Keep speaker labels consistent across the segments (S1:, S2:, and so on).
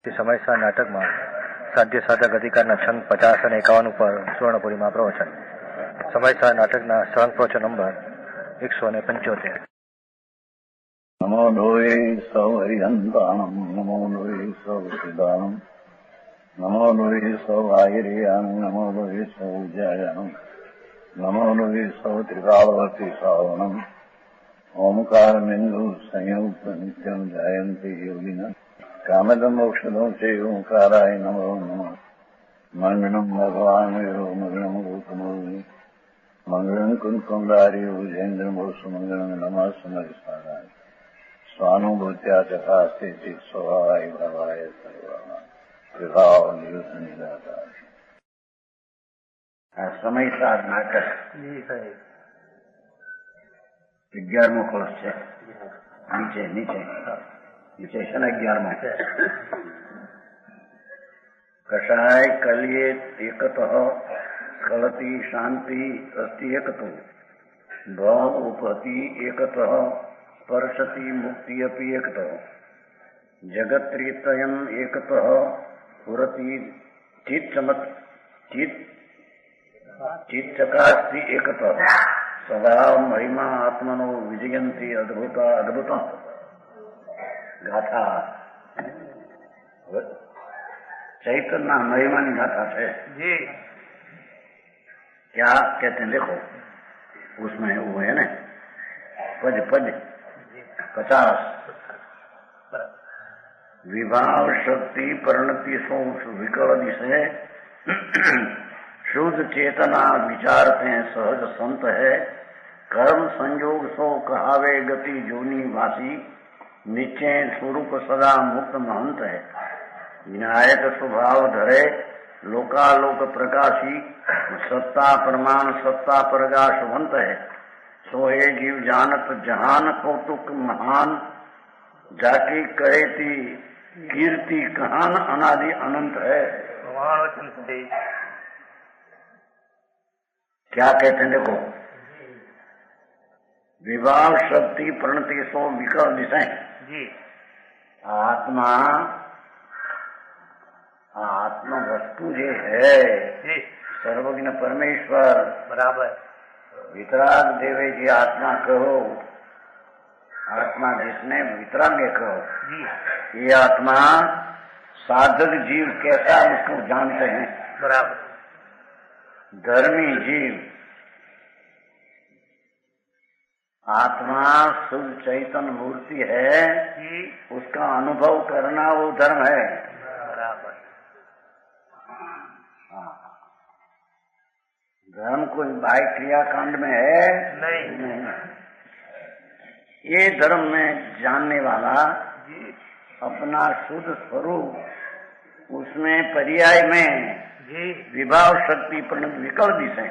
S1: સમયસર નાટકમાં સાધ્ય સાધક અધિકારના છંદ 50 અને 51 ઉપર સુવર્ણપુરીમાં પ્રવચન. સમયસર નાટકના સળંગ પ્રવચન નંબર 175.
S2: નમો લોહે સૌ હરિહંતાણમ, નમો લોહે સૌ સિદાનમ, નમો લોહે સૌ આયર્યાન, નમો લોહે સૌ જયાનમ, નમો લોહે સૌ ત્રિકાળવતી સાવનમ. ઓમકાર બિંદુ સંયુક્ત નિત્યમ જાયંતી યોગિના કામદમ મોક્ષદમ સે ઓંકારાય નમો નમઃ. મંગળમ ભગવાન વીરો મંગળમ ગૌતમોર્મિ, મંગળમ કુંકુમધારી ભુજેન્દ્ર મોક્ષ મંગળમ નમઃ સમરિસારાય. સ્વાનુભૂત્યા ચકાસ્તે ચિત સ્વભાવાય ભાવાય સર્વમાં વિભાવ નિયુદ્ધ નિરાકાર. આ સમયસાર નાટક 11મો ક્લાસ છે. નીચે નીચે નીચે છે ને 11મો. કષાય કલિયે એકત સ્ખલતી શાંતિ અસ્તિ એકતો ભવ ઉપહતિ એકત સ્પર્શતિ મુક્તિ અપી એકત જગત્રિતયમ એકત પુરતિ ચિત ચકાસ્તિ એકત સદા મહિમા આત્મનો વિજયંતી અદભુત ગાથા. चैतन्य महिमा की गाथा है जी. क्या कहते हैं देखो, उसमें वो है ना पद 50. विभाव शक्ति परिणति सो विकल दिशे शुद्ध चेतना विचारते हैं सहज संत है. कर्म संयोग सो कहावे गति जोनी वासी, निश्चय स्वरूप सदा मुक्त महंत है. विनायक स्वभाव धरे लोकालोक प्रकाशी, सत्ता प्रमाण सत्ता प्रकाशवंत है. सोहे जीव जानत जहान कौतुक महान, जाकी कहे थी कीर्ति कहान अनादि अनंत है. क्या कहते हैं देखो, विभाव शक्ति प्रणति सो विकल दिशाएं. आत्मा वस्तु जो है सर्वज्ञ परमेश्वर बराबर. वितराग देवे जी आत्मा कहो, आत्मा जिसने वितराग्य कहो. ये आत्मा साधक जीव कैसा उसको जानते हैं बराबर. धर्मी जीव आत्मा शुद्ध चैतन्य मूर्ति है, उसका अनुभव करना वो धर्म है बराबर. धर्म कोई बाह्य क्रियाकांड में है नहीं. ये धर्म में जानने वाला अपना शुद्ध स्वरूप, उसमें पर्याय में विभाव शक्ति प्रणत विकल दिशे.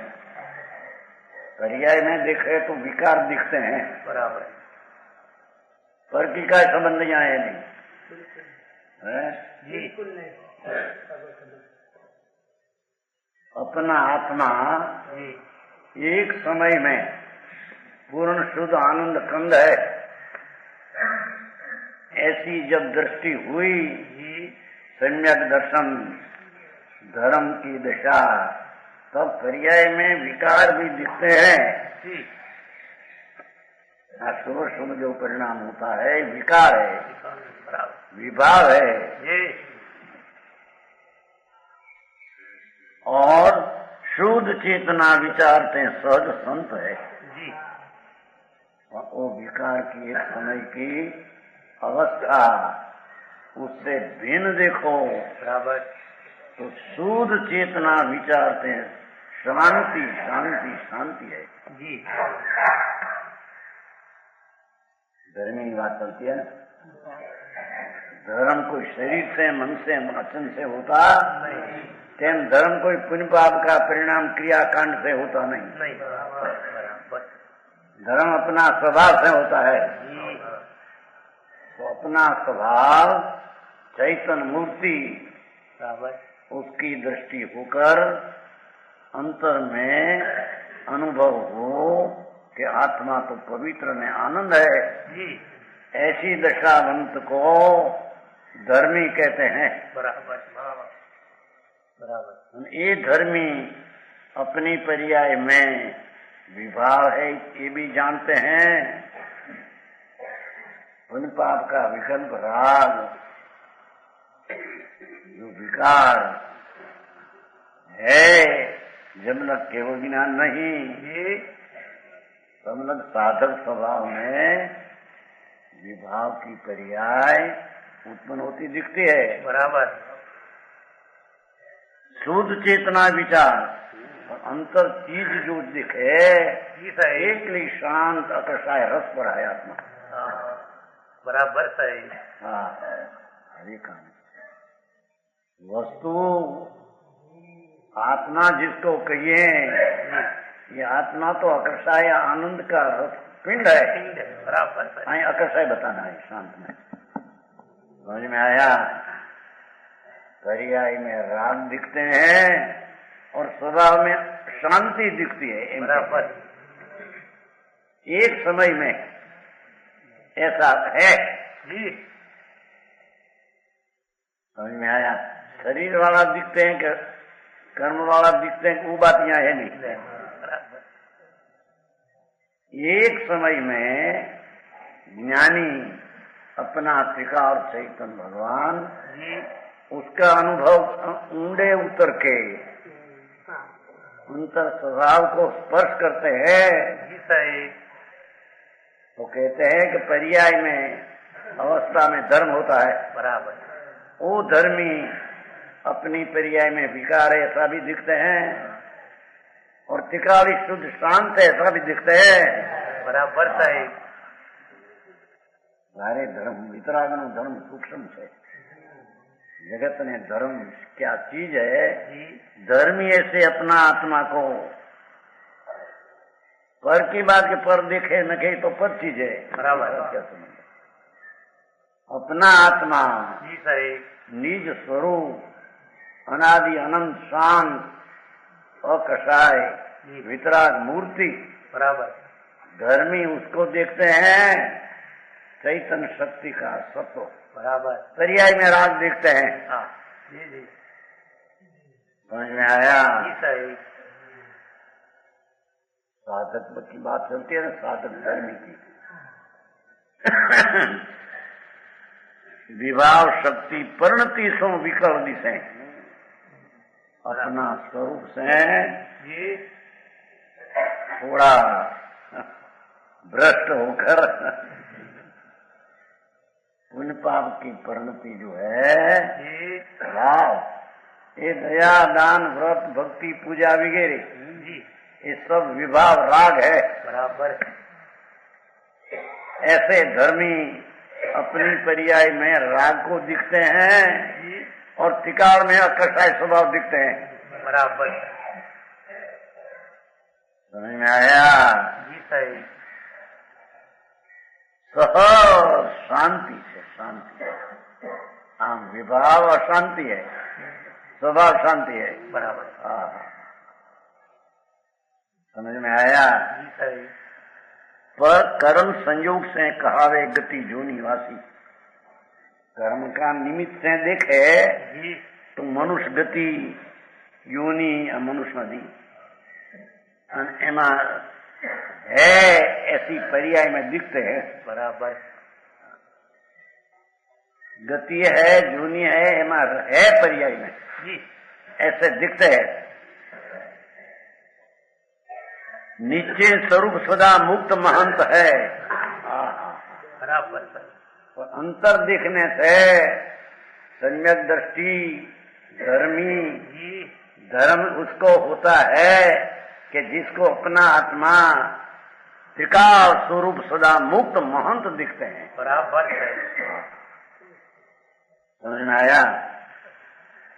S2: पर्याय में देखे तो विकार दिखते हैं बराबर. पर की का संबंध यहाँ है नहीं है? अपना आत्मा एक समय में पूर्ण शुद्ध आनंद कंद है. ऐसी जब दृष्टि हुई सम्यक दर्शन धर्म की दशा, तब पर्याय में विकार भी दिखते हैं. शुभ शुभ जो परिणाम होता है विकार है, विभाव है. और शुद्ध चेतना विचारते सहज संत है जी. वो विकार की एक समय की अवस्था, उससे भिन्न देखो बराबर. तो शुद्ध चेतना विचारते शांति शांति शांति है जी. धर्म की बात चलती है. धर्म कोई शरीर से मन से वचन से होता नहीं. तेम धर्म कोई पुण्य पाप का परिणाम क्रियाकांड से होता नहीं. धर्म अपना स्वभाव से होता है. तो अपना स्वभाव चैतन्य मूर्ति, उसकी दृष्टि होकर अंतर में अनुभव हो कि आत्मा तो पवित्र में आनंद है. ऐसी दशावंत को धर्मी कहते हैं।
S1: बराबर बराबर।
S2: ये धर्मी अपनी पर्याय में विभाव है ये भी जानते हैं। पुण्य पाप का विकल्प राग जो विकार है, जब तक केवल ज्ञान नहीं तब तक साधक स्वभाव में विभाव की पर्याय उत्पन्न होती दिखती है।
S1: बराबर।
S2: शुद्ध चेतना विचार और अंतर चीज जो दिखे एक लिए शांत अकर्षाय रस पर है आत्मा।
S1: बराबर सही।
S2: हाँ, हरे काम वस्तु आत्मा जिसको कहिए, ये आत्मा तो अकर्षाय आनंद का रस पिंड है।
S1: बराबर।
S2: अकर्षाय बताना है शांत में। समझ में आया? पर्याय में राग दिखते हैं और स्वभाव में शांति दिखती है।
S1: बराबर।
S2: एक समय में ऐसा है
S1: जी।
S2: समझ में आया? शरीर वाला दिखते हैं कि कर्म वाला दिखते हैं, वो बात यहाँ है नहीं। एक समय में ज्ञानी अपना टिका और चैतन्य भगवान उसका अनुभव ऊंडे उतर के अंतर स्वभाव को स्पर्श करते हैं। वो कहते हैं कि पर्याय में अवस्था में धर्म होता है।
S1: बराबर।
S2: वो धर्मी अपनी पर्याय में विकार ऐसा भी दिखते हैं और टिकाली शुद्ध शांत ऐसा भी दिखते हैं।
S1: बराबर साहेब।
S2: सारे धर्म वितरागनो धर्म सूक्ष्म है। जगत ने धर्म क्या चीज है? धर्मी ऐसे अपना आत्मा को पर की बात के पर देखे नखे तो पर चीज है।
S1: बराबर।
S2: क्या समझ? अपना आत्मा
S1: जी सही।
S2: निज स्वरूप अनादि अनंत शांत अकषाय वितराग मूर्ति।
S1: बराबर।
S2: धर्मी उसको देखते हैं चैतन्य शक्ति का सत्व।
S1: बराबर।
S2: पर्याय में राग देखते हैं।
S1: हाँ जी जी।
S2: समझ में आया?
S1: जी सही।
S2: साधक की बात चलती है ना, साधक धर्मी की। विभाव शक्ति परिणति सो विकल दिशे अपना स्वरूप से थोड़ा भ्रष्ट होकर पुण्य पाप की परिणति जो है भाव, ये दया दान व्रत भक्ति पूजा वगैरह ये सब विभाव राग है।
S1: बराबर।
S2: ऐसे धर्मी अपनी पर्याय में राग को दिखते हैं और टिकाड़ में अकर्षाय स्वभाव दिखते हैं।
S1: बराबर।
S2: समझ में आया?
S1: जी सही।
S2: सहज शांति से शांति। हाँ, विभाव अशांति है, स्वभाव शांति है।
S1: बराबर।
S2: हाँ, समझ में आया?
S1: जी सही।
S2: पर कर्म संयोग से कहावे गति जो निवासी। कर्म का निमित्त से देखे तो मनुष्य गति योनि मनुष्य नदी एमा है ऐसी पर्याय में दिखते हैं।
S1: बराबर।
S2: गति है जोनी है एमा है पर्याय में
S1: जी
S2: ऐसे दिखते हैं। नीचे स्वरूप सदा मुक्त महंत है।
S1: बराबर।
S2: और अंतर दिखने से सम्यक दृष्टि धर्मी धर्म उसको होता है कि जिसको अपना आत्मा त्रिकाल स्वरूप सदा मुक्त महंत दिखते हैं।
S1: बराबर।
S2: समझ में आया?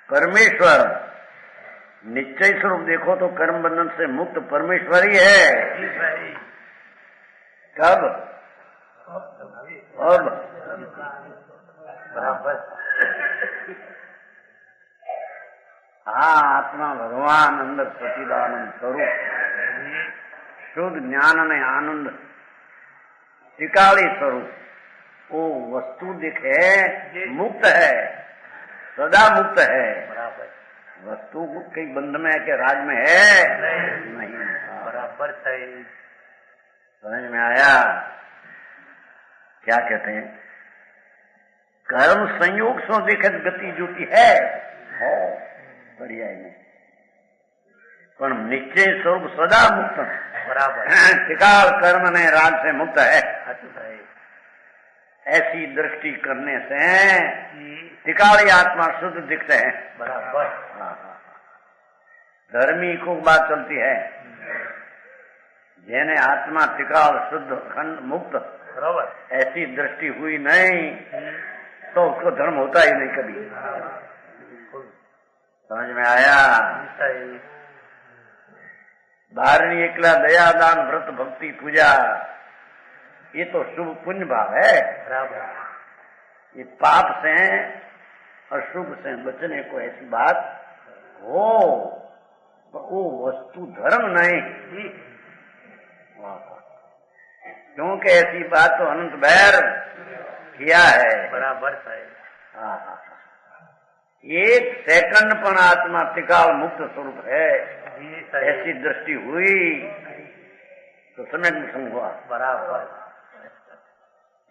S2: परमेश्वर निश्चय स्वरूप देखो तो कर्म बंधन से मुक्त परमेश्वर ही है। कब? अब।
S1: बराबर।
S2: हाँ, आत्मा भगवान अंदर सच्चिदानंद स्वरूप शुद्ध ज्ञान में आनंद टिकाली स्वरूप वो वस्तु दिखे मुक्त है, सदा मुक्त है।
S1: बराबर।
S2: वस्तु के बंध में के राज में है नहीं।
S1: बराबर सही।
S2: समझ में आया? क्या कहते हैं? कर्म संयोग सो दिखत गति जुटी है हो बढ़िया में, पर निश्चय स्वरूप सदा मुक्त है।
S1: बराबर।
S2: त्रिकाल कर्म ने राज से मुक्त है।
S1: अच्छा है।
S2: ऐसी दृष्टि करने से त्रिकाली आत्मा शुद्ध दिखते हैं।
S1: बराबर।
S2: धर्मी को बात चलती है, जिन्हें आत्मा त्रिकाल शुद्ध खंड मुक्त
S1: बराबर
S2: ऐसी दृष्टि हुई नहीं तो उसको धर्म होता ही नहीं कभी। समझ में आया? धारणी एकला दया दान व्रत भक्ति पूजा ये तो शुभ पुण्य भाव है। ये पाप से अशुभ से बचने को ऐसी बात हो तो वो वस्तु धर्म नहीं, क्योंकि ऐसी बात तो अनंत बैर किया है।
S1: बराबर है।
S2: एक सेकंड पर आत्मा त्रिकाल मुक्त स्वरूप है, ऐसी दृष्टि हुई तो समय में हुआ।
S1: बराबर।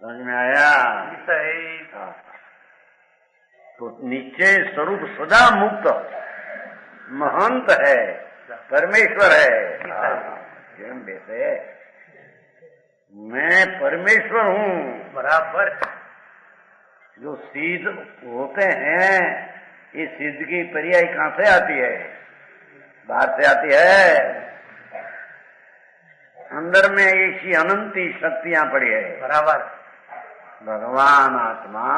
S2: समझ में आया?
S1: सही।
S2: तो निश्चय स्वरूप सदा मुक्त महंत है, परमेश्वर है। वैसे मैं परमेश्वर हूँ।
S1: बराबर।
S2: जो सिद्ध होते हैं ये सिद्ध की पर्याय कहाँ से आती है? बाहर से आती है। अंदर में ऐसी अनंती शक्तियां पड़ी है।
S1: बराबर।
S2: भगवान आत्मा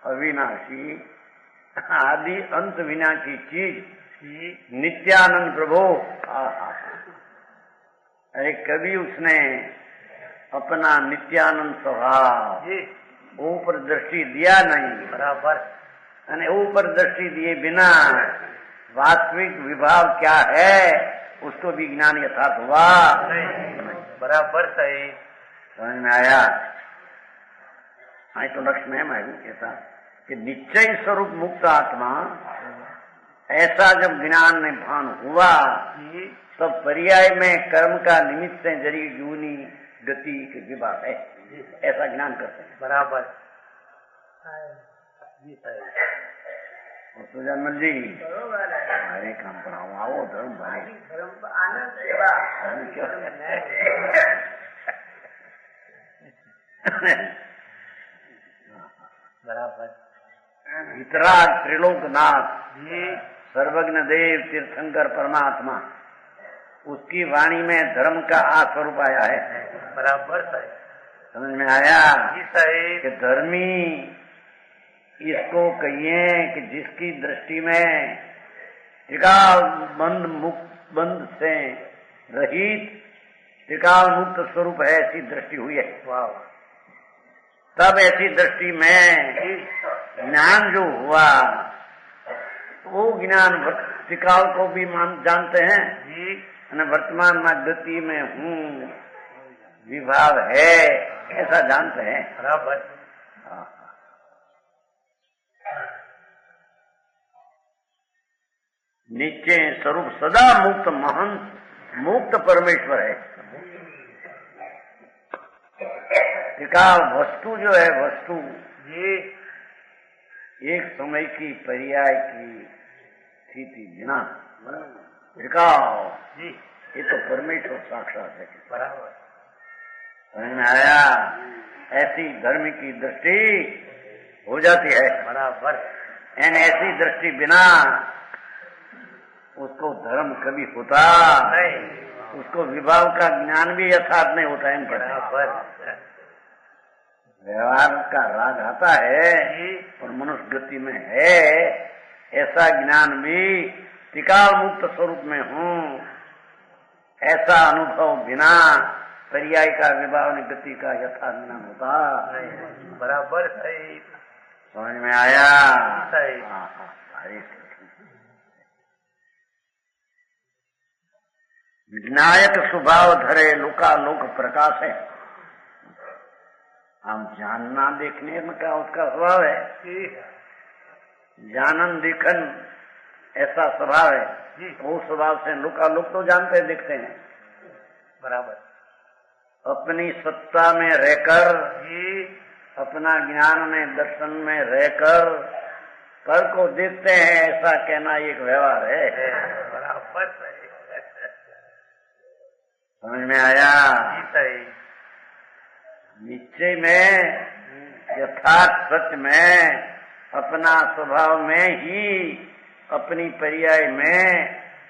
S2: अविनाशी आदि अंत विना की चीज नित्यानंद प्रभु। अरे कभी उसने अपना नित्यानंद स्वभाव ऊपर दृष्टि दिया नहीं।
S1: बराबर।
S2: यानी ऊपर दृष्टि दिए बिना वास्तविक विभाव क्या है उसको भी ज्ञान यथार्थ हुआ नहीं।
S1: बराबर सही।
S2: समझ में आया? आई तो लक्ष्य में कहता कि निश्चय स्वरूप मुक्त आत्मा ऐसा जब ज्ञान में भान हुआ तब पर्याय में कर्म का निमित्त से जरी जूनी गति के विभाग है, ऐसा ज्ञान करते हैं।
S1: बराबर।
S2: सुजानमल जी हमारे काम पर आओ धर्म भाई
S1: बराबर।
S2: इतरा त्रिलोकनाथ सर्वज्ञ देव तीर्थंकर परमात्मा उसकी वाणी में धर्म का आस्वरूप आया है।
S1: बराबर सही।
S2: समझ में आया?
S1: सही।
S2: कि धर्मी इसको कहिए कि जिसकी दृष्टि में त्रिकाल बंध मुक्त बंध से रहित त्रिकाल मुक्त स्वरूप है, ऐसी दृष्टि हुई है।
S1: वाह।
S2: तब ऐसी दृष्टि में ज्ञान जो हुआ वो ज्ञान त्रिकाल को भी जानते हैं, वर्तमान में गति में हूँ विभाव है ऐसा जानते हैं।
S1: बराबर।
S2: निश्चय स्वरूप सदा मुक्त महंत मुक्त परमेश्वर है। त्रिकाल वस्तु जो है वस्तु ये एक समय की पर्याय की स्थिति बिना त्रिकाल ये तो परमेश्वर साक्षात है।
S1: बराबर।
S2: समझ में आया? ऐसी धर्म की दृष्टि हो जाती है।
S1: बराबर।
S2: ऐसी दृष्टि बिना उसको धर्म कभी होता
S1: नहीं,
S2: उसको विभाव का ज्ञान भी यथार्थ नहीं होता है।
S1: बराबर।
S2: व्यवहार का राग आता है और मनुष्य गति में है, ऐसा ज्ञान भी त्रिकाल मुक्त स्वरूप में हूँ ऐसा अनुभव बिना पर्याय का विभाव ने गति का यथार्थ ज्ञान होता
S1: नहीं। बराबर सही।
S2: समझ में आया?
S1: सही।
S2: विनायक स्वभाव धरे लोका लोक प्रकाश है। हम जानना देखने में क्या उसका स्वभाव है, जानन दिखन ऐसा स्वभाव है, वो स्वभाव से लोग तो जानते दिखते हैं।
S1: बराबर।
S2: अपनी सत्ता में रहकर, अपना ज्ञान में दर्शन में रहकर पर को देखते हैं, ऐसा कहना एक व्यवहार है।
S1: बराबर।
S2: समझ में आया?
S1: सही।
S2: निश्चय में यथार्थ सच में अपना स्वभाव में ही अपनी पर्याय में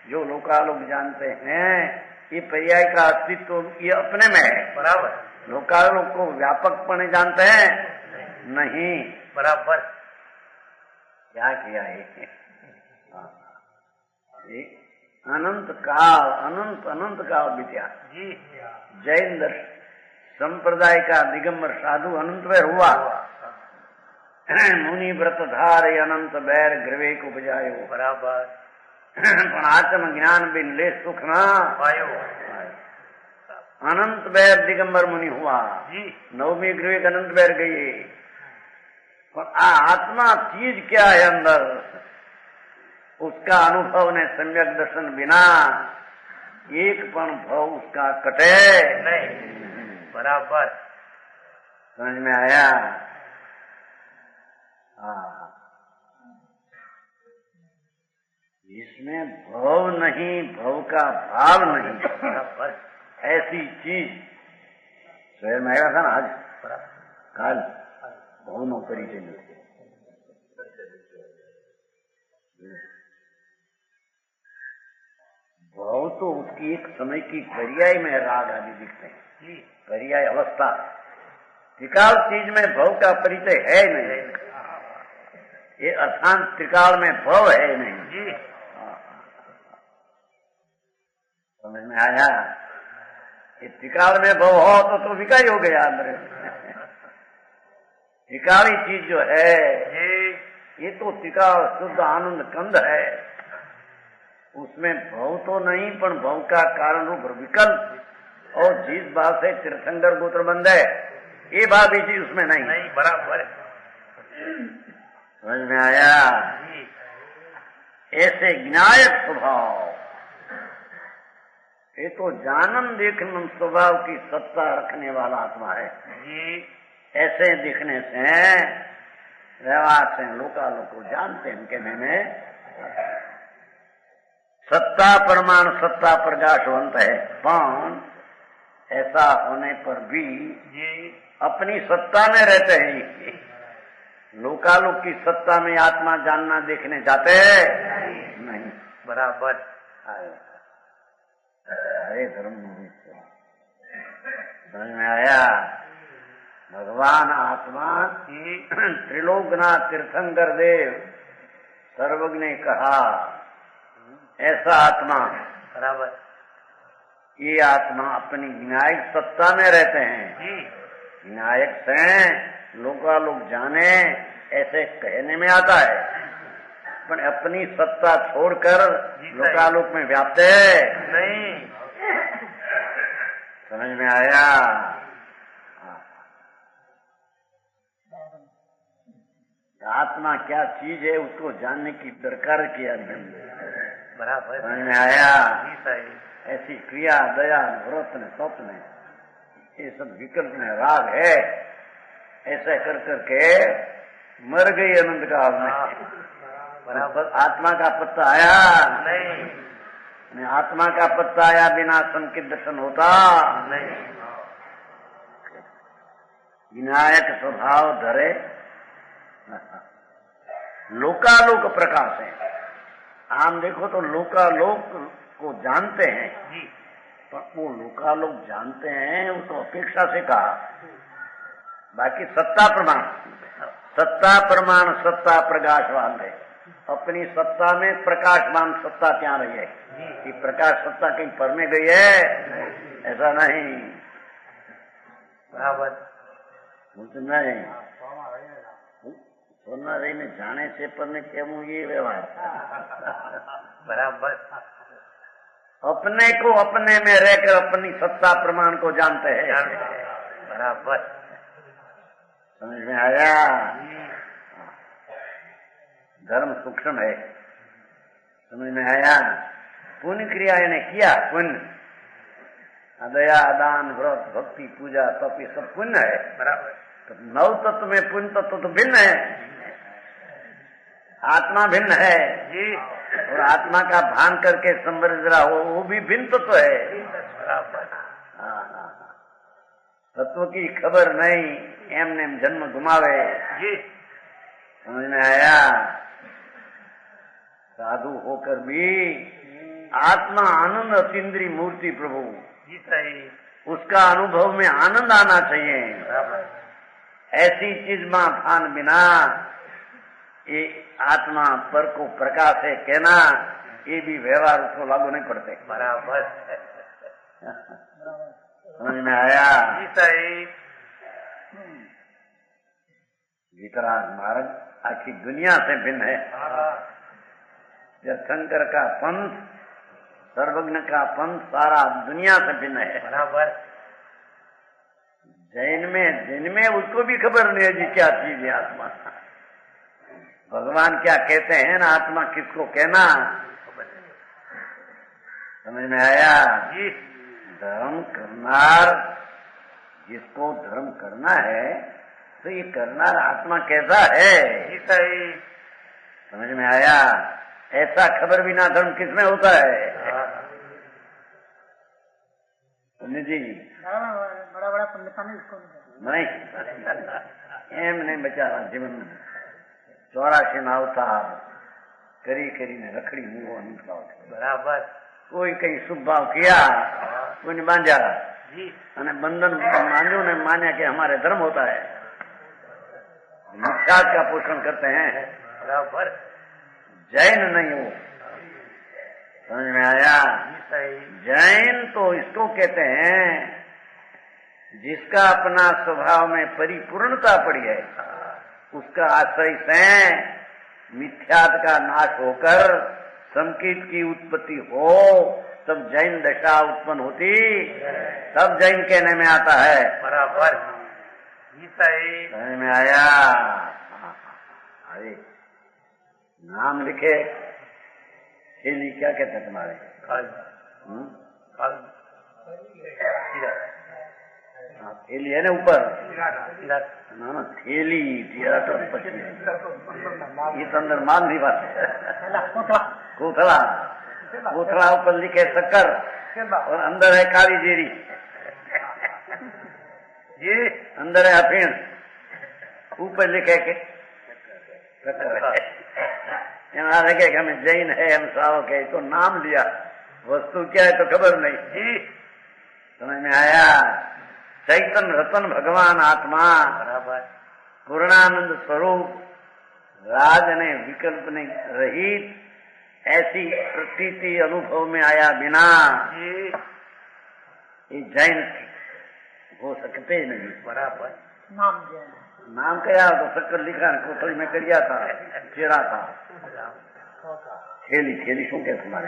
S2: जो लोकालोक जानते हैं, ये पर्याय का अस्तित्व ये अपने में है।
S1: बराबर।
S2: लोकालोक को व्यापकपणे जानते हैं नहीं।
S1: बराबर।
S2: क्या किया है? अनंत काल विद्या
S1: जी।
S2: जैन दर्शन संप्रदाय का दिगंबर साधु अनंत में हुआ। मुनि व्रत धारे अनंत बैर ग्रवे को बजायो।
S1: बराबर।
S2: पण आत्म ज्ञान बिन ले सुख ना
S1: पायो।
S2: अनंत बैर दिगंबर मुनि हुआ
S1: जी।
S2: नवमी ग्रवे के अनंत बैर गई। पर आत्मा चीज क्या है अंदर, उसका अनुभव ने सम्यक दर्शन बिना एक पण भाव उसका कटे
S1: नहीं। बराबर।
S2: समझ में आया? हाँ, इसमें भव नहीं, भव का भाव नहीं।
S1: बराबर।
S2: ऐसी चीज शहर में आया था ना आज कल भव नौकरी के लिए। भव तो उसकी एक समय की पर्याय में राग आदि दिखते हैं, पर्याय अवस्था। त्रिकाल चीज में भव का परिचय है नहीं, ये अर्थांत त्रिकाल में भव है नहीं। समझ में आया? ये त्रिकाल में भव हो तो विकाई हो गया अंदर। त्रिकाली चीज जो है ये तो त्रिकाल शुद्ध आनंद कंद है, उसमें भव तो नहीं पर भव का कारण रूप विकल्प और जिस बात से तीर्थंकर गोत्र बंद है ये बात भी चीज उसमें नहीं।
S1: बराबर।
S2: समझ में आया? ऐसे ज्ञायक स्वभाव, ये तो जानन देखन स्वभाव की सत्ता रखने वाला आत्मा है। ऐसे दिखने से व्यवहार से लोकालोक को जानते हैं कि मैंने सत्ता प्रमाण सत्ता प्रकाशवंत है, पण ऐसा होने पर भी अपनी सत्ता में रहते हैं। लोकालोक की सत्ता में आत्मा जानना देखने जाते नहीं।
S1: बराबर।
S2: हरे धर्म समझ में आया? भगवान आत्मा त्रिलोकनाथ तीर्थंकर देव सर्वज्ञ ने कहा ऐसा आत्मा।
S1: बराबर।
S2: ये आत्मा अपनी विनायक सत्ता में रहते हैं। विनायक से लोकालोक जाने ऐसे कहने में आता है, पर अपनी सत्ता छोड़कर लोकालोक में व्याप्त है
S1: नहीं।
S2: समझ में आया? आत्मा क्या चीज है उसको जानने की दरकार किया नहीं।
S1: बराबर।
S2: समझ में आया?
S1: सही।
S2: ऐसी क्रिया दया व्रत ने स्वप्न ये सब विकल्प में राग है, ऐसा कर करके मर गई अनंत काल में। बराबर। आत्मा का पत्ता आया नहीं। आत्मा का पत्ता आया बिना संकित दर्शन होता
S1: नहीं।
S2: विनायक स्वभाव धरे लोकालोक प्रकाश है। आम देखो तो लोकालोक को जानते हैं, पर वो लोकालोक जानते हैं वो तो अपेक्षा से कहा। बाकी सत्ता प्रमाण सत्ता प्रकाशवान है। अपनी सत्ता में प्रकाशवान सत्ता क्या रही है कि प्रकाश सत्ता कहीं पर में गई है, ऐसा नहीं।
S1: बराबर।
S2: नहीं सोना रही ने जाने से पर ने केमू ये व्यवहार।
S1: बराबर।
S2: अपने को अपने में रहकर अपनी सत्ता प्रमाण को जानते हैं।
S1: बराबर।
S2: समझ में आया? धर्म सूक्ष्म है, समझ में आया? पुण्य क्रिया इन्हें किया, पुण्य, दया, दान, व्रत, भक्ति, पूजा, तप, ये सब पुण्य है। बराबर। तो नौ तत्व में पुण्य तत्व तो भिन्न है, आत्मा भिन्न है जी, और आत्मा का भान करके संवरित रहा वो भी भिन्न तत्व है। तत्व की खबर नहीं, एमने जन्म घुमावे जी। समझ में आया? साधु होकर भी आत्मा आनंद अतीन्द्रिय मूर्ति प्रभु जी, सही, उसका अनुभव में आनंद आना चाहिए। ऐसी चीज मां भान बिना ये आत्मा पर को प्रकाश है कहना, ये भी व्यवहार उसको लागू नहीं पड़ते। बराबर। समझ में आया? जी सही। वितराग मार्ग आखी दुनिया से भिन्न है। तीर्थंकर का पंथ, सर्वज्ञ का पंथ सारा दुनिया से भिन्न है। बराबर। जिनमें उसको भी खबर नहीं है जी क्या चीज है आत्मा। भगवान क्या कहते हैं ना, आत्मा किसको कहना, समझ में आया? जी। धर्म करनार, जिसको धर्म करना है तो ये करनार आत्मा कैसा है, सही, समझ में आया? ऐसा खबर बिना धर्म किसमें होता है? जी बड़ा बड़ा पंडिता नहीं इसको नहीं एम नहीं बचारा जीवन में 84 ना अवतार करी ने रखड़ी मुंह निकला। बराबर। कोई कई शुभ भाव किया, कोई ने बांधा जी, बंधन मांझो ने माना कि हमारे धर्म होता है, मिथ्या का पोषण करते हैं। बराबर। जैन नहीं हो, समझ में आया? जैन तो इसको कहते हैं जिसका अपना स्वभाव में परिपूर्णता पड़ी है, उसका आश्रय से मिथ्यात का नाश होकर संकीत की उत्पत्ति हो, तब जैन दशा उत्पन्न होती, तब जैन कहने में आता है। बराबर। समझ में आया? अरे नाम लिखे थैली, क्या कहते हैं तुम्हारे? थैली है ना ऊपर, ना थैली ये तो अंदर मान दी बात है। कोथला, कोथला ऊपर लिखे शक्कर और अंदर है काली जीरी, ये अंदर है अफीण, ऊपर लिखे के शक्कर है। यहाँ लगे कि हमें जैन है, हम श्रावक है, तो नाम लिया, वस्तु क्या है तो खबर नहीं जी। समझ में आया? चैतन्य रतन भगवान आत्मा, बराबर, पूर्णानंद स्वरूप, राज ने विकल्प नहीं रहित, ऐसी प्रतीति अनुभव में आया बिना ये जैन हो सकते नहीं। बराबर। नाम क्या तो शक्कर लिखा कोठरी में करिया था, चेहरा था, खेली खेली शू के तुम्हारे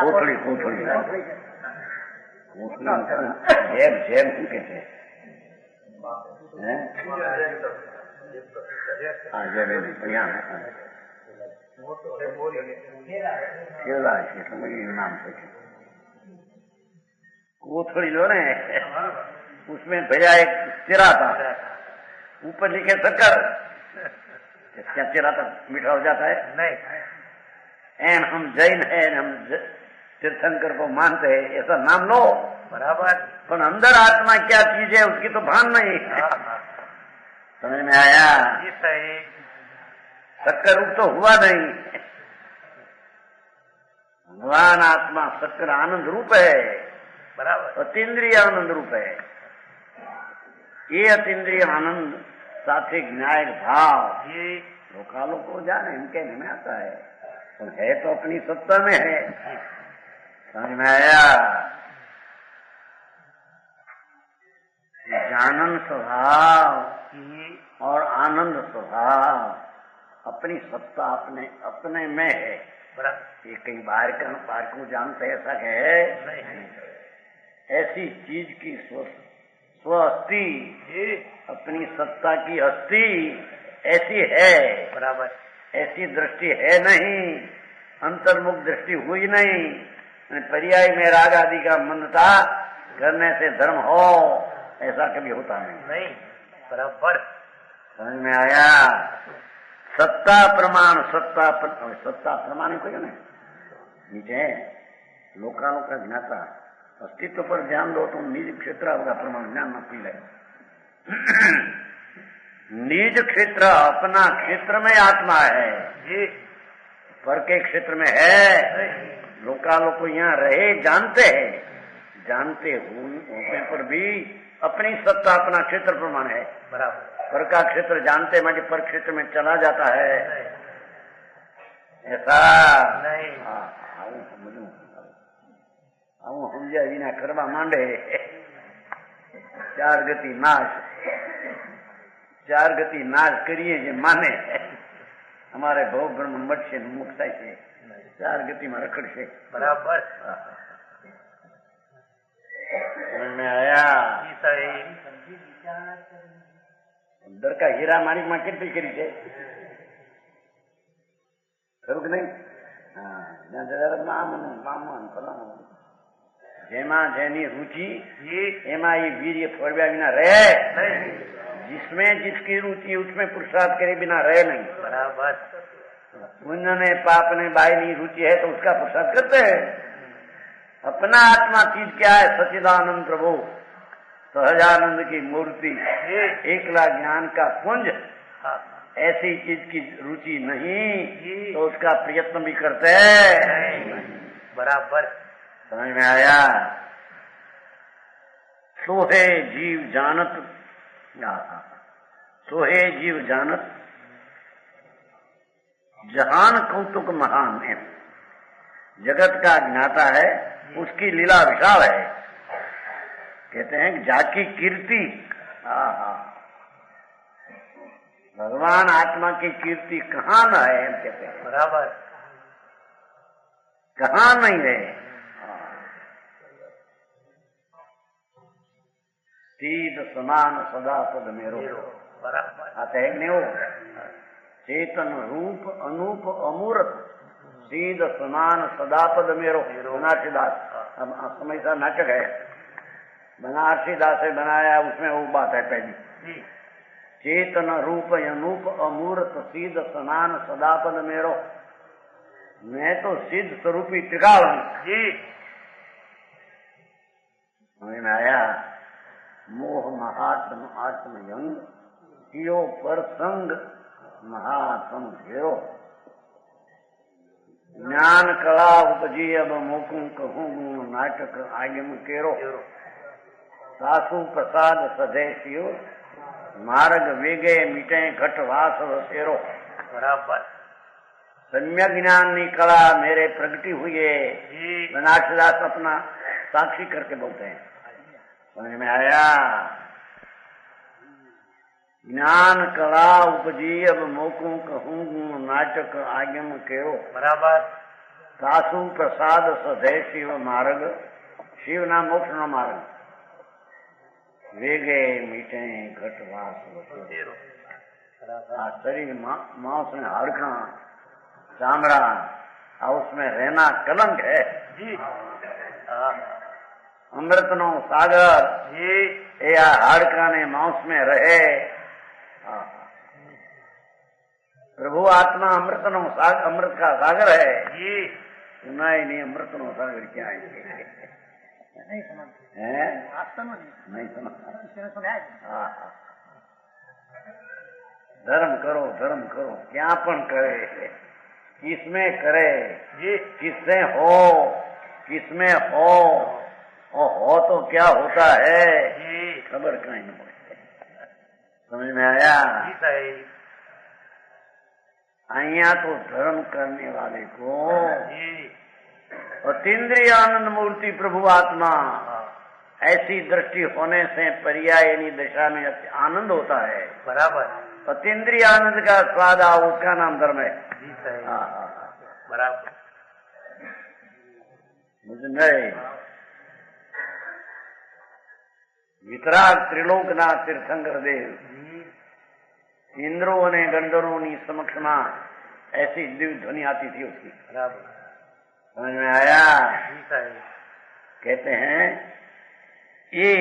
S2: कोठड़ी कोठड़ी जैम जैम शू के थे नाम से कोथड़ी लो ने, उसमें भैया एक चिरा था, ऊपर लिखे शक्कर, क्या चिरा था मीठा हो जाता है? नहीं। एन हम जैन है, हम तीर्थंकर को मानते हैं, ऐसा नाम लो। बराबर। पर अंदर आत्मा क्या चीज है उसकी तो भान नहीं। समझ में आया? सही। शक्कर रूप तो हुआ नहीं, भगवान आत्मा शक्कर आनंद रूप है। बराबर। अतीन्द्रिय आनंद रूप है। ये अतीन्द्रिय आनंद सात्विक न्याय भाव ये लोकालों को जाने, इनके कहने में आता है, तो है तो अपनी सत्ता में है। समझ में आया? जानन स्वभाव और आनंद स्वभाव अपनी सत्ता अपने में है। ये कहीं बाहर को जानते ऐसा है नहीं। ऐसी चीज की स्वअस्थि, अपनी सत्ता की अस्थि ऐसी है,
S1: बराबर,
S2: ऐसी दृष्टि है नहीं, अंतर्मुख दृष्टि हुई नहीं। पर्याय में राग आदि का मंदता करने से धर्म हो, ऐसा कभी होता नहीं।
S1: बराबर
S2: समझ में आया? सत्ता प्रमाण, सत्ता प्रमाण है कोई नहीं नीचे लोकालोक का ज्ञाता अस्तित्व पर ध्यान दो तो निज क्षेत्र होगा प्रमाण ज्ञान न पी ले। निज क्षेत्र अपना क्षेत्र में आत्मा है, पर के क्षेत्र में है। लोकालोक को यहाँ रहे जानते हैं, जानते होने पर भी अपनी सत्ता अपना क्षेत्र प्रमाण है।
S1: बराबर,
S2: पर का क्षेत्र जानते माटे पर क्षेत्र में चला जाता है, ऐसा
S1: नहीं।
S2: આવું સમજ્યા વિના કરવા માંડે ચાર ગતિ નાશ કરીએ જે માને અમારે ભવ બ્રહ્મ મળશે મુક્ત થાય છે, ચાર ગતિમાં રખડશે।
S1: बराबर
S2: समझ में आया? દરકા હીરા માણિક માં કેટલી કરી છે ખરું કે નહીં? જેમાં જેની रुचि એમાં ये वीर्य छोड़व्या बिना रहे, जिसमें जिसकी रुचि उसमें पुरुषार्थ करे बिना रहे नहीं।
S1: बराबर,
S2: पुण्य ने पाप ने बाई रुचि है तो उसका पुरुषार्थ करते हैं। अपना आत्मा चीज क्या है? सच्चिदानंद प्रभु, सहजानंद की मूर्ति, एकला ज्ञान का पुंज। ऐसी चीज की रुचि नहीं तो उसका प्रयत्न भी करते हैं।
S1: बराबर,
S2: समझ में आया? सोहे जीव जानत, सोहे जीव जानत जहान कौतुक महान है। जगत का ज्ञाता है, उसकी लीला विशाल है। कहते हैं कि जाकी कीर्ति, भगवान आत्मा की कीर्ति कहाँ न है, हम कहते हैं।
S1: बराबर,
S2: कहाँ नहीं है। सीध समान सदा पद मेरो,
S1: बराबर,
S2: आते है कि नहीं? हो चेतन रूप अनूप अमूर्त, सीध समान सदा पद मेरो। बनारसी दास, अब समय सा नाटक है, बनारसी दास से बनाया, उसमें वो बात है पहली। चेतन रूप अनूप अमूर्त, सीध समान सदा पद मेरो। मैं तो सिद्ध स्वरूपी टिकाऊ हूं। समझ में आया? मोह महात्म आत्मयंग कियो पर संग महात्म घेरो। ज्ञान कला उपजी अब मोकू कहूँ नाटक आयम केरो। सासु प्रसाद सदेशियो मार्ग वेगे मिटे घट वास तेरो।
S1: बराबर,
S2: सम्यक ज्ञान की कला मेरे प्रगति हुई है। बनारसीदास अपना साक्षी करके बोलते हैं। समझ में आया? ज्ञान कला उपजी अब मोकू कहूँ नाटक आगम केरो।
S1: बराबर,
S2: सासु प्रसाद सधे शिव मार्ग, शिव ना मोक्ष ना मार्ग। वेगे मीठे घटवास शरीर मांस में हड़कना चामड़ा और उसमें रहना कलंक है। अमृत नो सागर ये हाड़का ने मांस में रहे। प्रभु आत्मा अमृत नो सागर, अमृत का सागर है। सुना ही नहीं अमृत नो सागर क्या है?
S3: नहीं सुना
S2: है?
S3: नहीं
S2: सुना। धर्म करो, धर्म करो, क्या पण करे, किसमें करे, किससे हो, किसमें हो, और हो तो क्या होता है खबर कहीं नहीं पड़ती। समझ में आया? अहिया तो धर्म करने वाले को अतीन्द्रिय आनंद मूर्ति प्रभु आत्मा ऐसी दृष्टि होने से पर्यायनी दशा में आनंद होता है।
S1: बराबर,
S2: अतीन्द्रिय आनंद का स्वाद उसका नाम धर्म है।
S1: बराबर,
S2: मुझे नहीं વિતરાગ ત્રિલોકના તીર્થંકર દેવ इंद्रो ने गंधर्वों की समक्ष में ऐसी दिव्य ध्वनि आती थी उसकी। समझ में आया? कहते हैं ये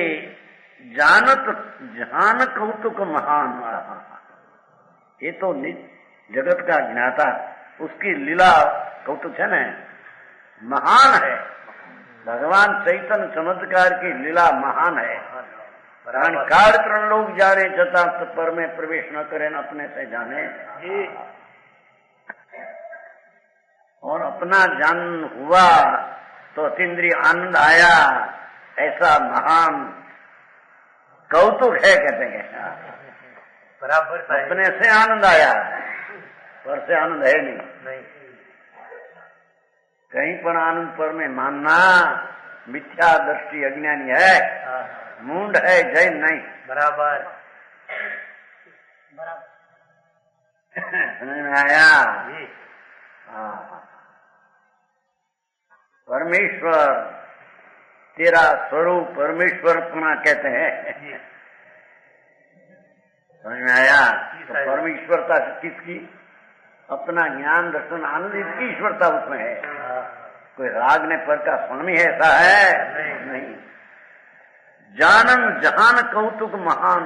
S2: जानत जान कौतुक महान, ये तो जगत का ज्ञाता, उसकी लीला कौतुक है न, महान है। भगवान चैतन्य चमत्कार की लीला महान है। कारण लोग जाने छता पर में प्रवेश न करें, अपने से जाने और अपना जान हुआ तो अतीन्द्रिय आनंद आया, ऐसा महान कौतुक है। कहते हैं बराबर अपने से आनंद आया, पर से आनंद है नहीं। कहीं पर आनंद पर में मानना मिथ्या दृष्टि अज्ञानी है, मूंड है, जैन नहीं। बराबर समझ में आया? परमेश्वर तेरा स्वरूप परमेश्वर पुना कहते हैं। समझ में आया? तो परमेश्वरता किसकी? अपना ज्ञान दर्शन आनंद, इसकी ईश्वरता उसमें है। कोई राग ने पर का स्वामी ऐसा है नहीं। जानन जहान कौतुक महान,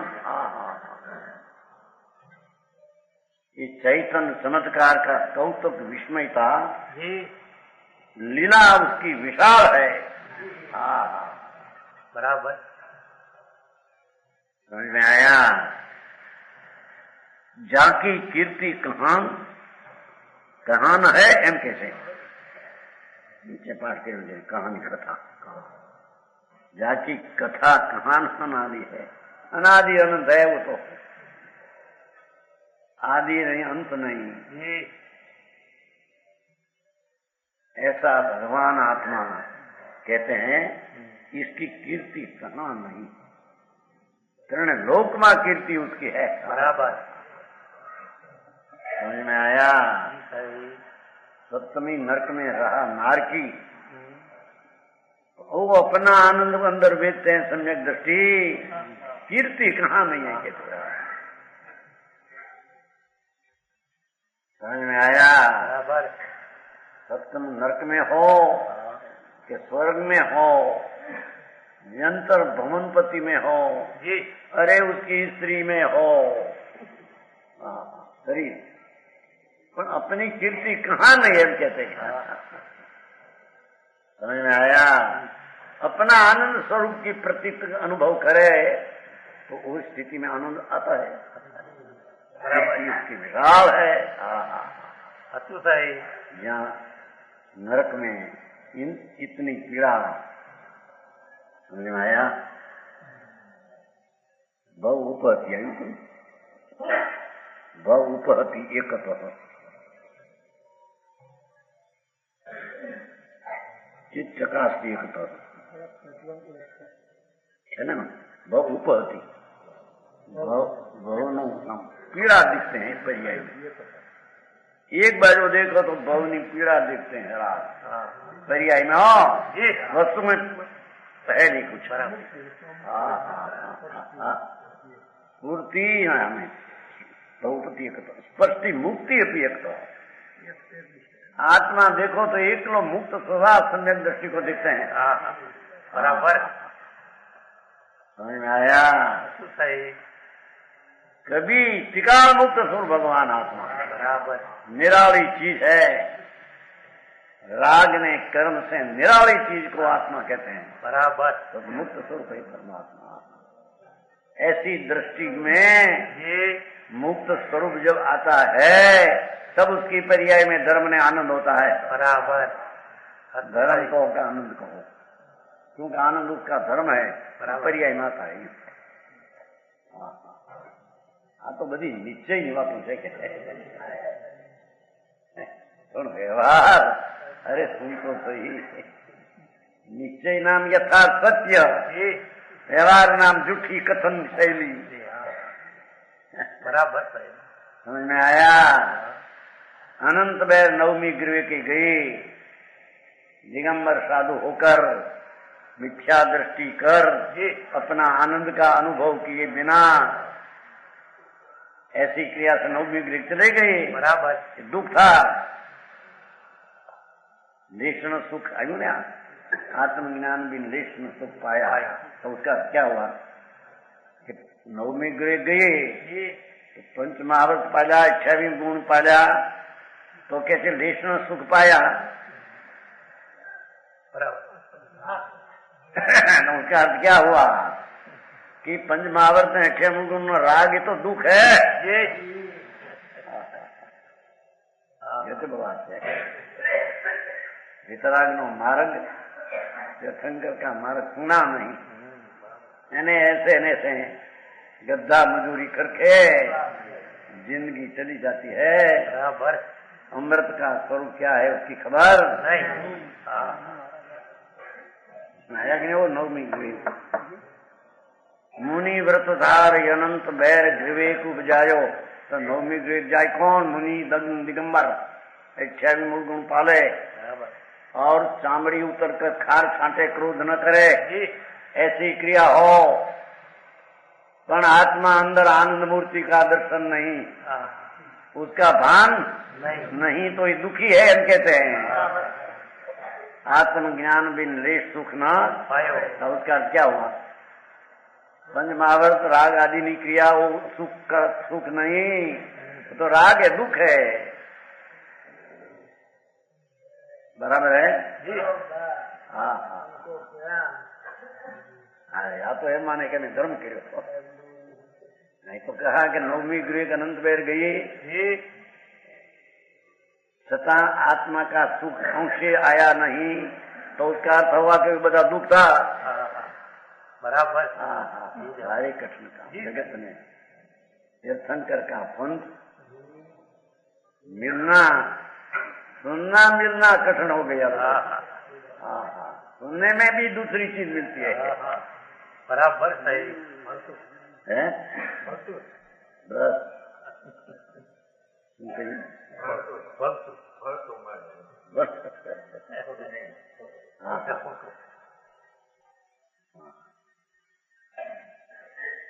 S2: ये चैतन्य चमत्कार का कौतुक विस्मयता, लीला उसकी विशाल है। बराबर समझ में आया? जाकी कीर्ति कहान कहान है एम कैसे नीचे पाठ के कहानी कथा, जाकी कथा कहान अनादि है। अनादि अनंत है वो तो, आदि नहीं अंत नहीं। ऐसा भगवान आत्मा कहते हैं, इसकी कीर्ति कहाँ नहीं, तृण लोक में कीर्ति उसकी है। बराबर समझ में आया? सप्तमी नरक में रहा नारकी, वो अपना आनंद अंदर बेचते हैं सम्यक दृष्टि, कीर्ति कहाँ नहीं है। कहते समझ में आया? बराबर सप्तम नरक में हो कि स्वर्ग में हो, निरंतर भ्रमणपति में हो, अरे उसकी स्त्री में हो, शरीर पर अपनी कीर्ति कहाँ नहीं है कहते हैं। समझ में आया? अपना आनंद स्वरूप की प्रतीत अनुभव करे तो उस स्थिति में आनंद आता है। इसकी विशाल है, अद्भुत है। यहाँ नरक में इतनी पीड़ा, समझ में आया? बहु उपहति बहु उपहति एक चित चकास्ती एक है ना, बहु उपहति बहु पीड़ा दिखते हैं पर्याय में। एक बाजू देखो तो बहुनी पीड़ा देखते हैं रात पर्याय में। वस्तु में है नहीं कुछ। पूर्ति हमें बहुपति स्पष्टि मुक्ति अपनी एक तो आत्मा देखो तो एक लोग मुक्त स्वभाव सम्यक दृष्टि को देखते हैं। बराबर समझ में आया? सही कभी टिकाल मुक्त स्वरूप भगवान आत्मा बराबर निराली चीज है। राग ने कर्म से निराली चीज को आत्मा कहते हैं। बराबर तो मुक्त स्वरूप है परमात्मा। ऐसी दृष्टि में ये मुक्त स्वरूप जब आता है तब उसकी पर्याय में धर्म ने आनंद होता है। बराबर धर्म को आनंद कहो, क्योंकि आनंद उसका धर्म है, पर्याय में आता है। આ તો બધી નિશ્ચયની વાતો છે કે પણ વ્યવહાર, અરે શું તો સહી, નિશ્ચય નામ યથાર્થ સત્ય, વ્યવહાર નામ જૂઠી કથન શૈલી। बराबर समझ में आया? अनंत बैर नवमी गृह की गई दिगंबर साधु होकर मिथ्या दृष्टि कर अपना आनंद का अनुभव किए बिना ऐसी क्रिया से नवमी गृह चले गए,
S1: बराबर
S2: दुख था। लेशन सुख आयु ने आत्मज्ञान भी लेशन सुख पाया, तो उसका क्या हुआ कि नवमी गृह गए तो पंच महावर्त पाया, 26 गुण पाया, तो कैसे लेशन सुख पाया। उसका अर्थ क्या हुआ कि पंच महावर्त में 26 गुण राग, ये तो दुख है। ये तो बात है। वितराग नो मार्ग, तीर्थंकर का मार्ग सुना नहीं, यानी ऐसे गद्दा मजूरी करके जिंदगी चली जाती है। बराबर अमृत का स्वरूप क्या है उसकी खबर नहीं। आया कि नहीं वो नवमी हुई। मुनि व्रतधार अनंत बैर विवेक उपजायो, तो नवमी गृह जाय कौन? मुनि दिगंबर 26 मूल गुण पाले और चामड़ी उतर कर खार छांटे, क्रोध न करे, ऐसी क्रिया हो। पण आत्मा अंदर आनंद मूर्ति का दर्शन नहीं, उसका भान नहीं तो ये दुखी है, हम कहते हैं। आत्मज्ञान बिन लेश सुख न पायो, तो उसका क्या हुआ? पंच महावर्त राग आदि नहीं क्रिया, वो सुख का सुख नहीं, तो राग है, दुख है। बराबर है जी। हाँ या तो है माने के नहीं धर्म करो, नहीं तो कहा कि नवमी गृह अनंत बेर गई छता आत्मा का सुख अंशे आया नहीं, तो उसका अर्थ हुआ कि बड़ा दुख था। बराबर। भारी कठिन काम जगत में। तीर्थंकर का पंथ मिलना, सुनना मिलना कठिन हो गया। सुनने में भी दूसरी चीज मिलती है। बराबर सही है। बस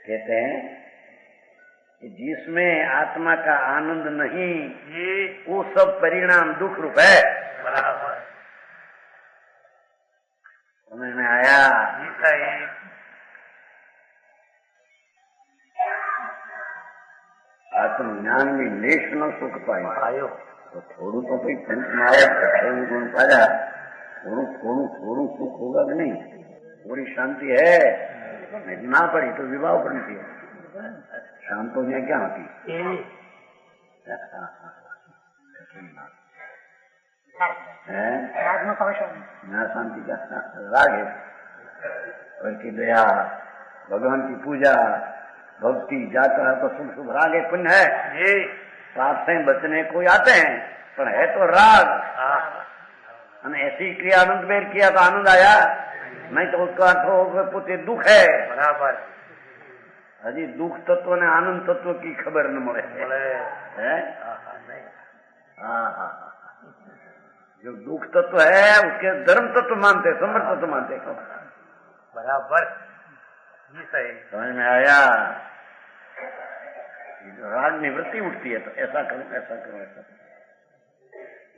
S2: कहते हैं कि जिसमें आत्मा का आनंद नहीं, वो सब परिणाम दुख रूप है। बराबर समझ में आया? आत्मज्ञान में लेश न सुख पायो, तो थोड़ू तो कोई पंच महावर्त गुण पाया, थोड़ू सुख होगा कि नहीं? पूरी शांति है, ना पड़ी तो विवाह बनती है। शांत हो जाए क्या होती है? शांति का राग है, और की दया, भगवान की पूजा, भक्ति जाता है तो शुभ शुभ राग है, पुण्य है। ये पाप से बचने को आते हैं, पर है तो राग। ऐसी क्रिया आनंद बेर किया तो आनंद आया, नहीं तो उसका अर्थ हो पुत्र दुख है। बराबर। हजी दुख तत्व ने आनंद तत्व की खबर न મળે है। जो दुख तत्व है उसके धर्म तत्व मानते, समर्थ तत्व मानते। बराबर ये सही समझ में आया? राग निवृत्ति उठती है तो ऐसा करो, ऐसा करो, ऐसा करो,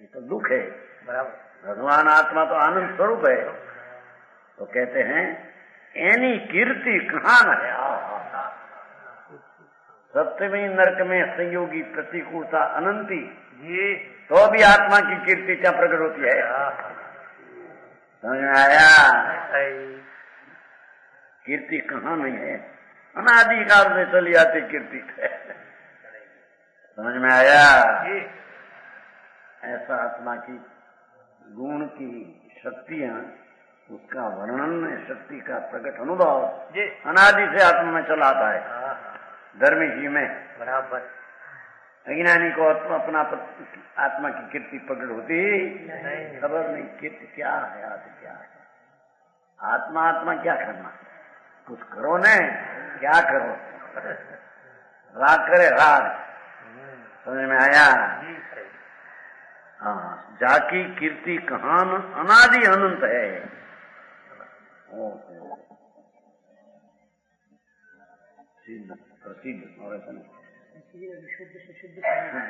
S2: ये तो दुख है। बराबर। भगवान आत्मा तो आनंद स्वरूप है, तो कहते हैं एनी कीर्ति कहाँ है? सप्तमी नरक में संयोगी प्रतिकूलता अनंती, ये तो भी आत्मा की कीर्ति क्या प्रकट होती है? समझ में आया? कीर्ति कहाँ नहीं है? अनादिकाल से चली आती कीर्ति है। समझ में आया? ऐसा आत्मा की गुण की शक्तियां, उसका वर्णन, शक्ति का प्रकट अनुभव अनादि से आत्मा में चला आता है। धर्मी जी में बराबर। अज्ञानी को अपना आत्मा की कीर्ति प्रकट होती खबर नहीं। कीर्ति क्या है? आत्मा क्या है? आत्मा आत्मा क्या करना? कुछ करो न, क्या करो? राग करे राग। समझ में आया? हाँ, जाकी कीर्ति कहान अनादि अनंत है। सिद्ध प्रसिद्ध और ऐसा नहीं,
S3: शुद्ध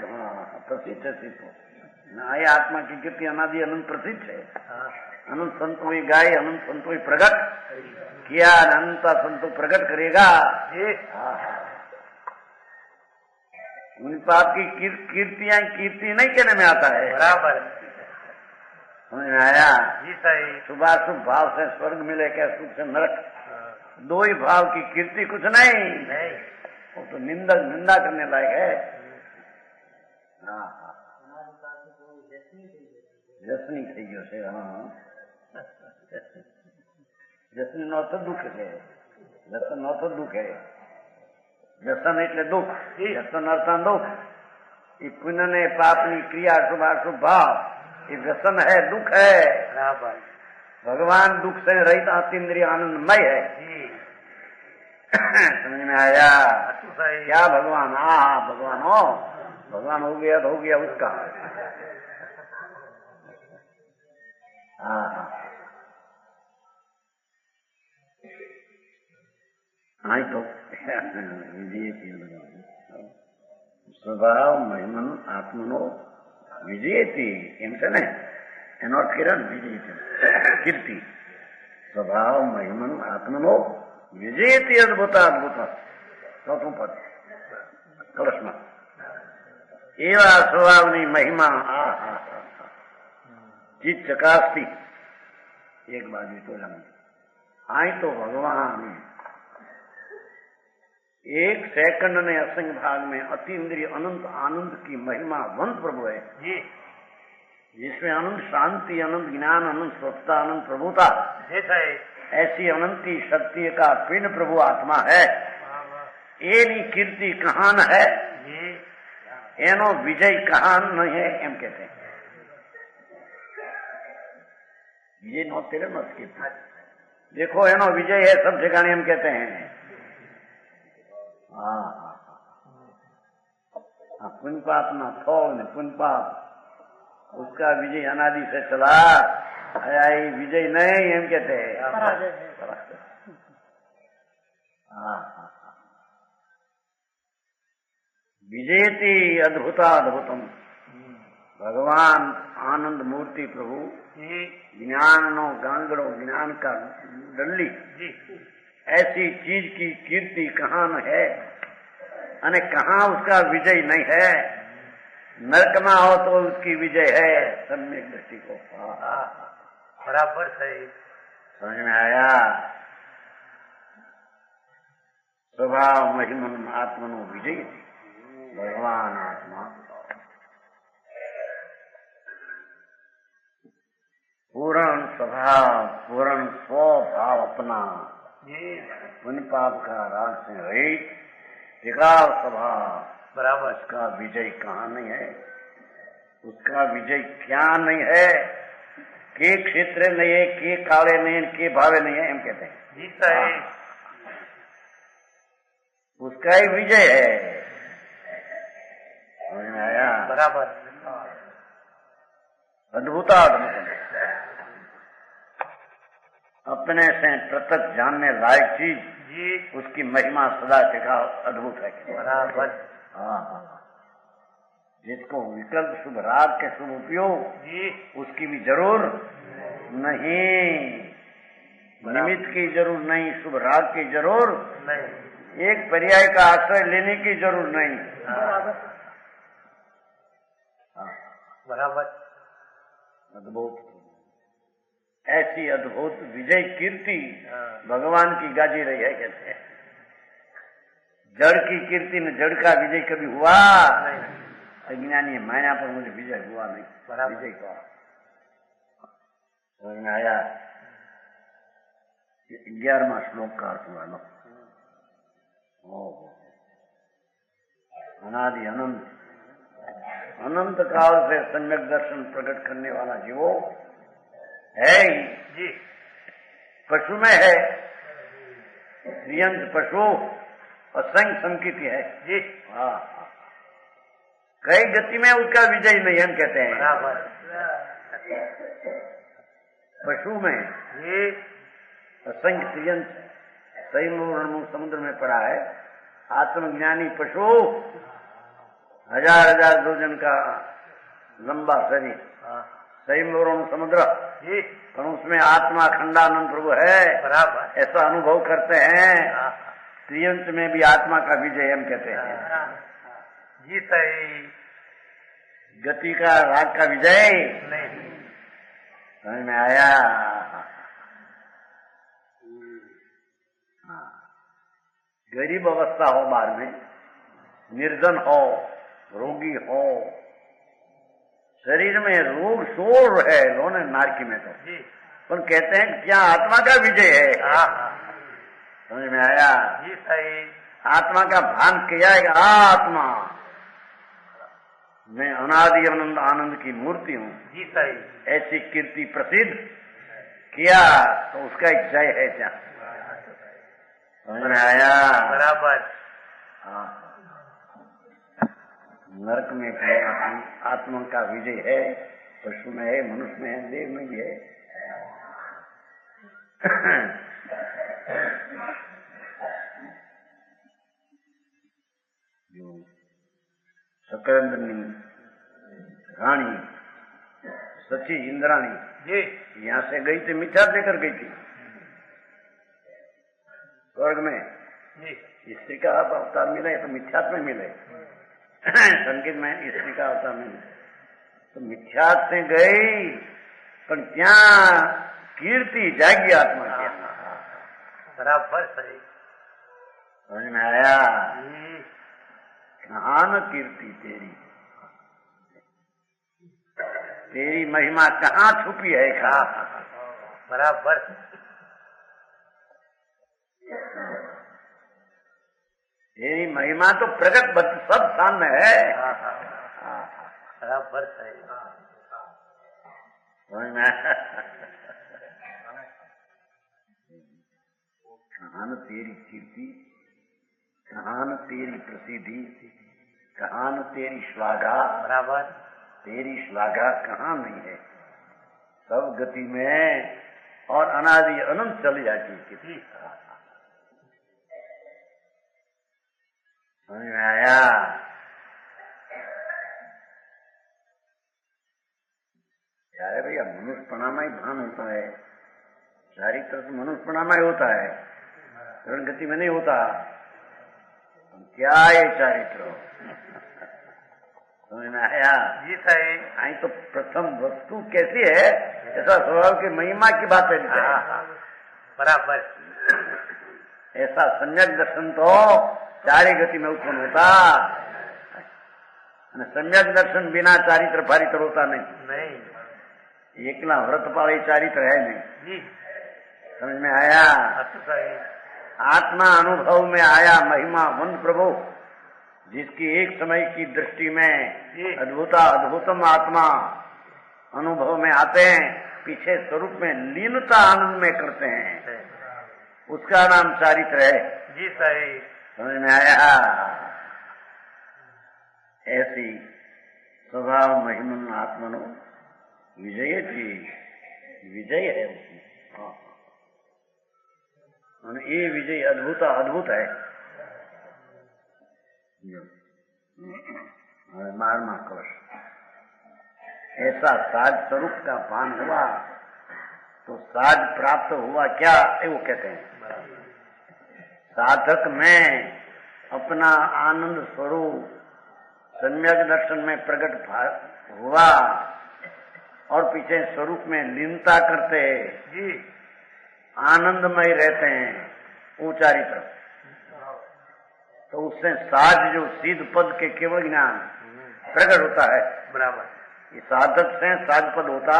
S2: हाँ प्रसिद्ध है सिद्ध। ये आत्मा की कीर्ति अनादि अनंत प्रसिद्ध है। अनंत संतो ही गाय, अनंत संतो ही प्रकट किया, अनंत संतो प्रकट करेगा। उनका आपकी कीर्तियां कीर्ति नहीं कहने में आता है।
S1: बराबर
S2: समझ में आया
S1: जी। सही।
S2: शुभाशुभ भाव से स्वर्ग मिले क्या, सुख से नरक, दो ही भाव की कीर्ति कुछ नहीं। वो तो निंदा करने लायक है। हाँ जसनी થઈ ગયો છે। હા જસની નો તો દુઃખ છે, જસન નો તો દુઃખ है। व्यसन એટલે दुख, व्यसन अर्थात दुख। ये पुण्य ने पापनी क्रिया शुभाशुभ भाव ये व्यसन है, दुख है। भगवान दुख से रहित अतीन्द्रिय आनंदमय है। समझ में आया क्या? भगवान भगवान हो गया तो हो गया उसका। तो स्वभाव महिमन आत्मनो विजयती एम से ने एनो किरण विजयती कीर्ति स्वभाव महिमन आत्मनो विजयती अद्भुत अद्भुत चौथों पद कलश में एवा स्वभावनी महिमा चित चकास्ती एक बाजू तो आई तो भगवान एक सेकंड ने असंग भाग में अतीन्द्रिय अनंत आनंद की महिमा वंत प्रभु है जी, जिसमें अनंत शांति, अनंत ज्ञान, अनंत स्वच्छता, अनंत प्रभुता ऐसी अनंती शक्ति का पिंड प्रभु आत्मा है। एनी कीर्ति कहान है, एनो विजय कहान नहीं है एम कहते हैं। ये नो तेरे मत कीर्ति देखो एनो विजय है सब ठिकाने हम कहते हैं। पुण्य पाप न थोड़ ने पुण्य पाप उसका विजय अनादि से चला, विजय नहीं हम कहते हैं। विजयती अद्भुताद्भुतम भगवान आनंद मूर्ति प्रभु ज्ञान नो गांगड़ो ज्ञान का डल्ली ऐसी चीज की कीर्ति कहाँ न है अने कहाँ उसका विजय नहीं है। नरक में हो तो उसकी विजय है। सम्यक दृष्टि को
S1: बराबर सही
S2: समझ में आया। स्वभाव महिमन आत्मनो विजय भगवान आत्मा पूर्ण स्वभाव पूर्ण स्वभाव अपना पुण्य पाप का राग से रहित विकार स्वभाव
S1: बराबर।
S2: उसका विजय कहाँ नहीं है, उसका विजय क्या नहीं है। के क्षेत्र नहीं है, के काले नहीं है, के भावे नहीं है हम कहते हैं
S1: जी सही।
S2: उसका ही विजय है। समझ में आया
S1: बराबर।
S2: अद्भुताद्भुत अपने से पृथक जानने लायक चीज
S1: जी
S2: उसकी महिमा सदा टिका अद्भुत है।
S1: बराबर।
S2: जिसको विकल्प शुभ राग के शुभ उपयोग
S1: जी
S2: उसकी भी जरूर नहीं, निमित्त की जरूर नहीं, शुभ राग की जरूर
S1: नहीं,
S2: एक पर्याय का आश्रय लेने की जरूर नहीं।
S1: बराबर।
S2: अद्भुत ऐसी अद्भुत विजय कीर्ति भगवान की गाजी रही है कहते हैं। जड़ की कीर्ति में जड़ का विजय कभी हुआ नहीं। अज्ञानी माया पर मुझे विजय हुआ नहीं। विजय का समझ में आया। 11वां श्लोक का अर्थ मानो। अनादि अनंत अनंत काल से सम्यक दर्शन प्रकट करने वाला जीवो है
S1: जी।
S2: पशु में है, नियंत्र पशु असंख्य संकित है जी। कई गति में उसका विजय नहीं हम कहते हैं।
S1: बराबर।
S2: पशु में
S1: जी
S2: असंख्य त्रियंत सही मूल समुद्र में पड़ा है। आत्मज्ञानी पशु 1000 योजन का लंबा शरीर, सही मोरण समुद्र, पर उसमें आत्मा खंडानंद प्रभु है, बराबर ऐसा अनुभव करते हैं। त्रियंत में भी आत्मा का विजय हम कहते हैं जी। सही गति का राग का विजय नहीं समझ में आया। गरीब अवस्था हो, बाहर में निर्धन हो, रोगी हो, शरीर में रोग शोर है लोने नारकी में तो, पर कहते हैं क्या आत्मा का विजय है। समझ में आया जी। सही आत्मा का भान किया है। आत्मा मैं अनादि आनंद आनंद की मूर्ति हूँ जी। सही ऐसी कीर्ति प्रसिद्ध किया तो उसका एक जय है क्या। समझ में आया बराबर। हाँ, नरक में आत्मा का विजय है, पशु में है, मनुष्य में है, देव में भी है। जो सकरंदनी रानी सची इंद्राणी जी यहाँ से गई थी, मिथ्या देकर गई थी स्वर्ग में। स्त्री का अवतार मिले तो मिथ्यात्व में मिले, संकेत में स्त्री का अवतार मिले तो मिथ्यात्व से गई, पर क्या कीर्ति जागी आत्मा की। बराबर सही समझ में आया। कहाँ कीर्ति तेरी, तेरी महिमा कहाँ छुपी है। कहाँ बराबर तेरी महिमा तो प्रकट सब सामने है। बराबर सही समझ में आया। कहाँ न तेरी कीर्ति, कहाँ न तेरी प्रसिद्धि, कहाँ न तेरी श्लाघा। बराबर तेरी श्लाघा कहाँ नहीं है, सब गति में और अनादि अनंत चली जाती कितनी। समझ में आया। यार भैया मनुष्यपना में ही भान होता है, चारित्र तो मनुष्यपना में ही होता है, रण गति में नहीं होता। क्या है चारित्र। समझ में आया जी। सही आई तो प्रथम वस्तु कैसी है, ऐसा स्वभाव की महिमा की बात है। बराबर ऐसा सम्यक दर्शन तो चारि गति में उत्पन्न होता, सम्यक दर्शन बिना चारित्र पारित्र होता नहीं। एकला व्रत पाली चारित्र है नहीं। समझ में आया। आत्मा अनुभव में आया महिमा वन प्रभु, जिसकी एक समय की दृष्टि में अद्भुतम आत्मा अनुभव में आते हैं, पीछे स्वरूप में लीनता आनंद में करते हैं, उसका नाम चारित्र है जी। सही समझ में आया। ऐसी स्वभाव महिमन आत्मनो विजय थी, विजय है उसकी। ये विजय अद्भुत है। मारमा कवश ऐसा साज स्वरूप का पान हुआ तो साज प्राप्त हुआ क्या, वो कहते हैं। साधक में अपना आनंद स्वरूप सम्यक दर्शन में प्रकट हुआ और पीछे स्वरूप में लीनता करते जी, आनंदमय रहते हैं, वो चारित्र। तो उससे साध जो सिद्ध पद के केवल ज्ञान प्रकट होता है। बराबर ये साधक से साध पद होता,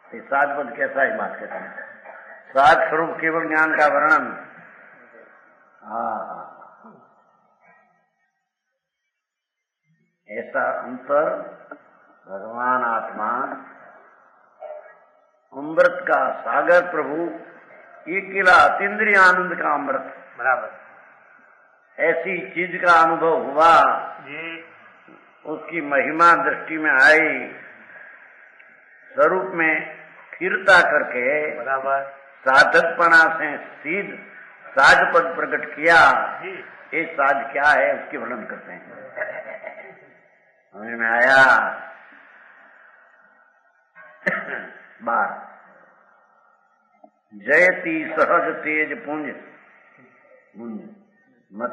S2: ये साध पद कैसा ही बात कहते हैं, साध स्वरूप केवल ज्ञान का वर्णन। ऐसा अंतर भगवान आत्मा अमृत का सागर प्रभु, ये किला अतीन्द्रिय आनंद का अमृत। बराबर ऐसी चीज का अनुभव हुआ जी, उसकी महिमा दृष्टि में आई, स्वरूप में स्थिरता करके बराबर साधकपना से सीध साध पद प्रकट किया। ये साध क्या है उसके वर्णन करते हैं। समझ में आया? बार जयती सहज तेज पुंज मत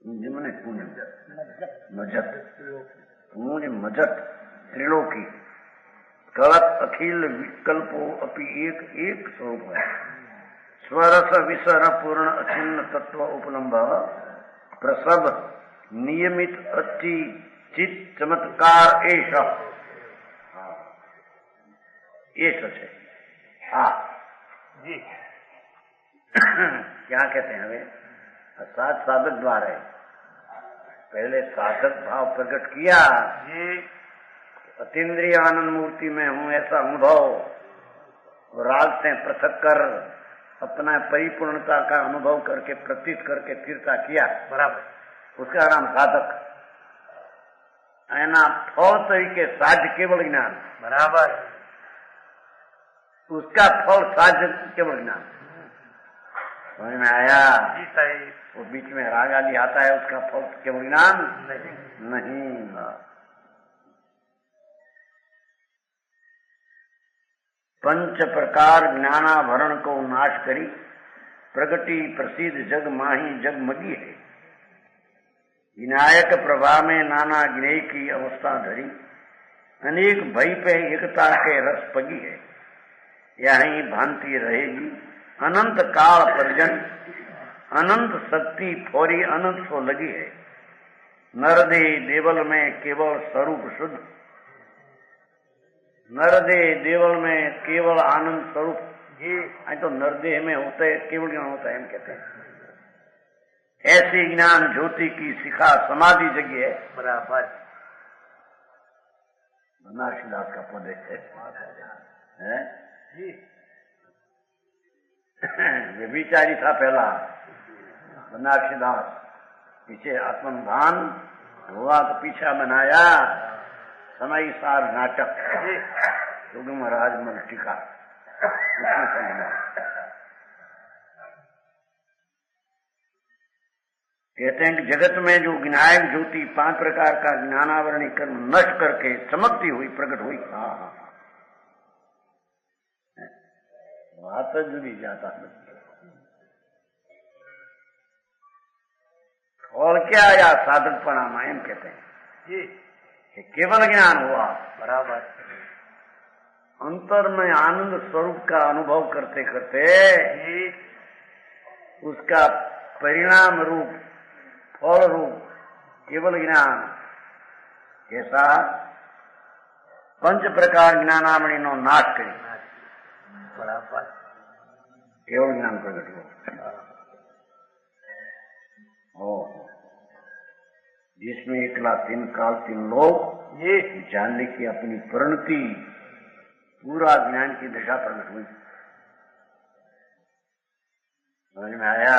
S2: मने पुंज मजत पुंज मजत त्रिलोकी कलप अखिल विकल्पो अपि एक एक स्वरूप है। स्वरस विसर पूर्ण अचिन्न तत्व उपलम्ब प्रसव नियमित अति चित चमत्कार ऐसा है। हाँ जी क्या कहते हैं हमें? सात साधक द्वार है। पहले साधक भाव प्रकट किया जी, अतीन्द्रिय आनंद मूर्ति में हूं ऐसा अनुभव, राग से पृथक कर अपना परिपूर्णता का अनुभव करके प्रतीत करके फिरता किया। बराबर, उसका नाम साधक। ऐना फल तरीके साध्य केवल ज्ञान। बराबर, उसका फल साध्य केवल ज्ञान। समझ में आया? जी सही। वो बीच में राग आदि आता है, उसका फल केवल ज्ञान नहीं। पंच प्रकार ज्ञानाभरण को नाश करी प्रगति प्रसिद्ध जग माही जगमगी है। विनायक प्रभा में नाना गिरे की अवस्था धरी अनेक भय पे एकता के रस पगी है। यही भांति रहेगी अनंत काल पर्जन अनंत शक्ति फौरी अनंत सो लगी है। नरदे देवल में केवल स्वरूप शुद्ध, नरदे देवल में केवल आनंद स्वरूप जी। आज तो नरदेह में होता है केवल ज्ञान होता है, हम कहते हैं। ऐसी ज्ञान ज्योति की शिखा समाधि जगह है। बराबर, बनारसीदास का पद है जी। ये विचारी था पहला बनारसीदास, पीछे आत्मभान हुआ तो पीछा बनाया समय सार नाटक युग महाराज मल टीका उसमें समझना। कहते हैं कि जगत में जो विनायक ज्योति 5 प्रकार का ज्ञानावरणी कर्म नष्ट करके चमकती हुई प्रकट हुई। हाँ हाँ बात जुड़ी जाता है। और क्या या साधक परामायण कहते हैं जी, केवल ज्ञान हुआ। बराबर, अंतर में आनंद स्वरूप का अनुभव करते करते उसका परिणाम रूप फल रूप केवल ज्ञान कैसा 5 प्रकार ज्ञानामणि नो नाश करी। बराबर, केवल ज्ञान प्रकट हो जिसमें एकला 3 काल 3 लोग ये जानने की अपनी परिणति पूरा ज्ञान की दिशा प्रकट हुई। समझ में आया?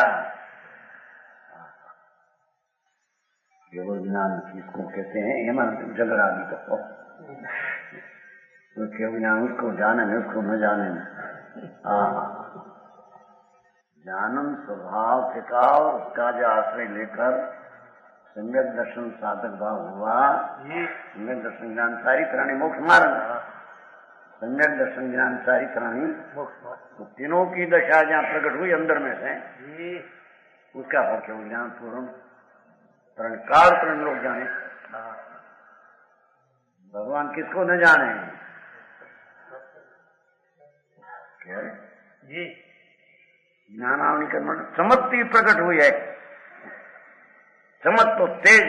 S2: केवल ज्ञान किसको कहते हैं? हेमंत जगरादि को केवल ज्ञान उसको जाने में उसको न जाने में। ज्ञानम स्वभाव का उसका जो आश्रय लेकर सम्यक दर्शन साधक भाव हुआ। सम्यक दर्शन ज्ञान सारी प्राणी मोक्ष मार्ग, सम्यक दर्शन ज्ञान सारी प्राणी मोक्ष। तो तीनों की दशा जहाँ प्रकट हुई अंदर में से उसका फल केवल ज्ञान पूर्ण काल प्रण लोग जाने। भगवान किसको न जाने क्या जी? ज्ञानावनी का मतलब चमकती प्रकट हुई है। चमक तो तेज,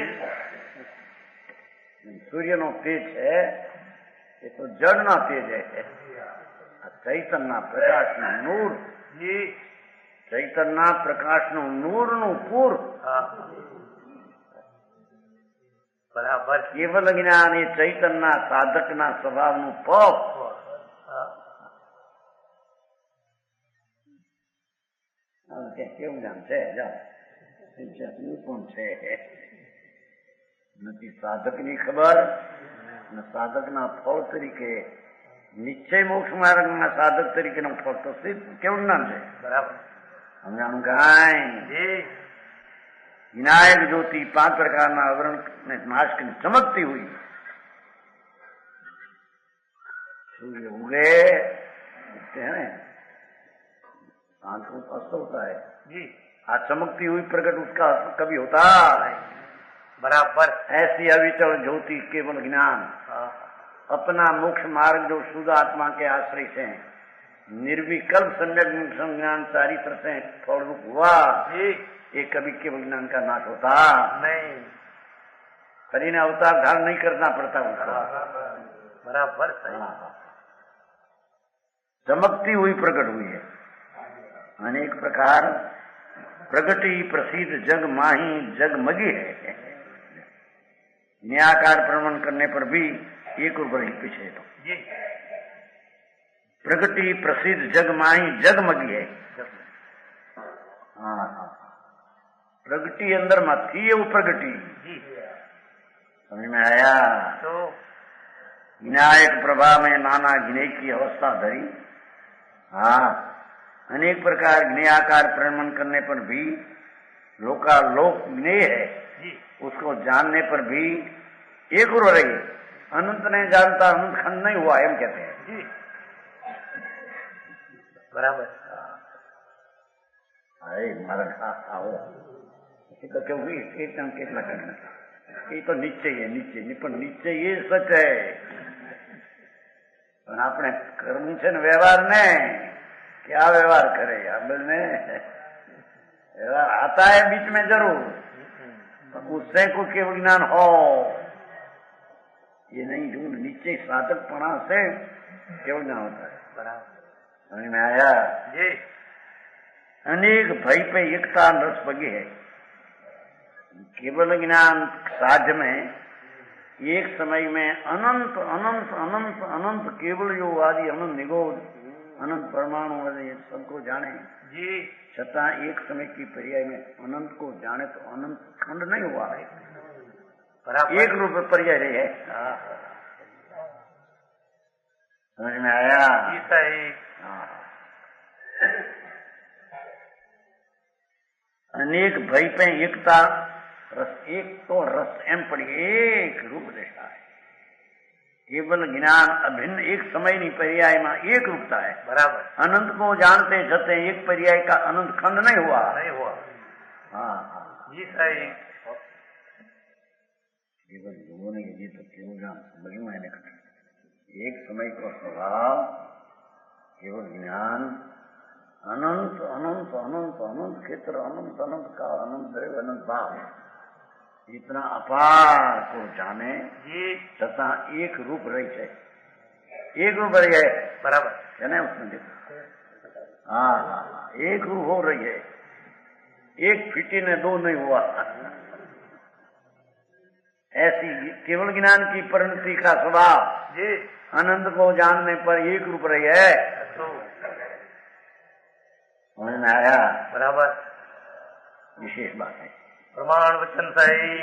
S2: सूर्य नो तेज है, ये तो जड़ ना तेज है। चैतन्य प्रकाश नो नूर जी, चैतन्य प्रकाश नो नूर नो पूर। बराबर, केवल ज्ञान ये चैतन्य साधक ना स्वभाव नु पाप। કેવું જાણ છે કોણ છે નથી સાધકની ખબર ને સાધકના ફળ તરીકે નિશ્ચય મોક્ષ માર્ગના સાધક તરીકેનો ફક્ત સિદ્ધ કેવું જ્ઞાન છે.
S1: બરાબર.
S2: સમજાણું કાંઈ? વિનાયક જ્યોતિ 5 પ્રકારના આવરણ ને નાશ કરી ચમકતી हुई सूर्य उगे उगते हैं सांझ को अस्त होता है
S1: जी.
S2: आज चमकती हुई प्रकट उसका अस्त कभी होता नहीं.
S1: बराबर.
S2: ऐसी अविचल ज्योति केवल ज्ञान अपना मोक्ष मार्ग जो शुद्ध आत्मा के आश्रय से निर्विकल्प सम्यक ज्ञान चारित्र से फलरूप हुआ ये कभी केवल ज्ञान का नाश होता
S1: नहीं.
S2: पर इन्हें अवतार धारण नहीं करना पड़ता उसको.
S1: बराबर सही.
S2: चमकती हुई प्रकट हुई है. अनेक प्रकार प्रगति प्रसिद्ध जग माही जगमगी है. न्यायकार प्रमाण करने पर भी एक ऊपर ही पीछे तो प्रगति प्रसिद्ध जग माही जगमगी है. हाँ प्रगति अंदर मत थी ये वो प्रगति समझ में आया.
S1: तो
S2: विनायक प्रभा में नाना ज्ञेय की अवस्था धरी. हाँ अनेक प्रकार ज्ञेयाकार प्रमाण करने पर भी लोकालोक ज्ञेय है. उसको जानने पर भी एक हो रही. अनंत नहीं जानता अनंत खंड नहीं हुआ एम कहते हैं.
S1: बराबर.
S2: अरे मारा आओ तो क्योंकि कीर्तन કેટલા કરना ये तो निश्चय है. निश्चय પણ निश्चय ये सच है. પણ આપણે કરવું છે ને વ્યવહાર ને क्या व्यवहार करे में व्यवहार आता है बीच में जरूर तो उससे को केवल ज्ञान हो ये नहीं. जो निश्चय साधकपणा से केवल ज्ञान होता है.
S1: बराबर.
S2: समझ में आया
S1: जी.
S2: अनेक भय पे एकता रस बगी है. केवल ज्ञान साध्य में एक समय में अनंत अनंत अनंत अनंत केवल जो आदि अनंत निगोद अनंत परमाणु सबको जाने
S1: जी.
S2: छता एक समय की पर्याय में अनंत को जाने तो अनंत खंड नहीं हुआ है.
S1: बराबर.
S2: एक रूप पर्याय रही है. समझ में आया
S1: जी सही.
S2: अनेक भय पे एकता रस एक तो रस एम पड़ी एक रूप दशा है. केवल ज्ञान अभिन्न एक समय नहीं पर्याय में एक रूपता है.
S1: बराबर.
S2: अनंत को जानते जते एक पर्याय का अनंत खंड नहीं हुआ.
S1: नहीं हुआ.
S2: हाँ
S1: जी सही.
S2: केवल लोगों के लिए तो केवल ज्ञान समझ में आने का एक समय का स्वभाव केवल ज्ञान अनंत अनंत अनंत अनंत क्षेत्र अनंत अनंत का अनंत द्रव्य अनंत भाव इतना अपार को जाने
S1: जी.
S2: तथा एक रूप रही है. एक रूप रही है.
S1: बराबर
S2: है ना उसमें देखो. हाँ एक रूप हो रही है. एक फिटी ने दो नहीं हुआ. ऐसी केवल ज्ञान की परिणति का स्वभाव
S1: जी.
S2: अनंत को जानने पर एक रूप रही है.
S1: तो
S2: समझ में आया.
S1: बराबर.
S2: विशेष बात है.
S1: प्रमाण वचन सही.